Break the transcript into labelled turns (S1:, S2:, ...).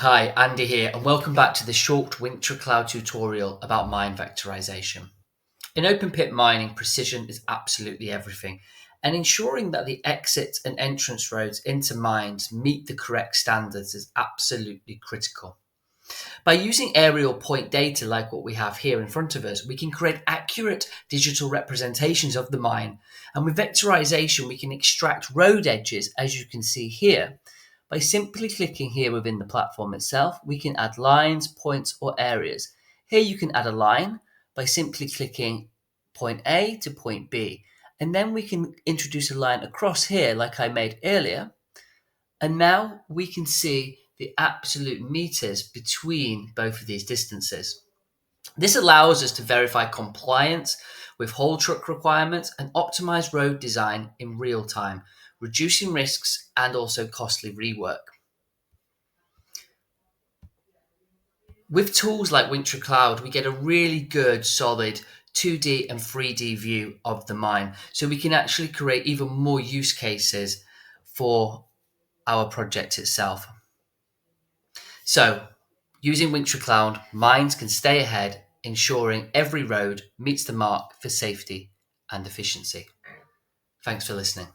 S1: Hi, Andy here, and welcome back to the short WingtraCLOUD tutorial about mine vectorization. In open pit mining, precision is absolutely everything, and ensuring that the exit and entrance roads into mines meet the correct standards is absolutely critical. By using aerial point data like what we have here in front of us, we can create accurate digital representations of the mine, and with vectorization we can extract road edges, as you can see here. By simply clicking here within the platform itself, we can add lines, points, or areas. Here you can add a line by simply clicking point A to point B. And then we can introduce a line across here like I made earlier. And now we can see the absolute meters between both of these distances. This allows us to verify compliance with haul truck requirements and optimize road design in real time, reducing risks and also costly rework. With tools like WingtraCLOUD, we get a really good, solid 2D and 3D view of the mine. So we can actually create even more use cases for our project itself. So using WingtraCLOUD, mines can stay ahead, ensuring every road meets the mark for safety and efficiency. Thanks for listening.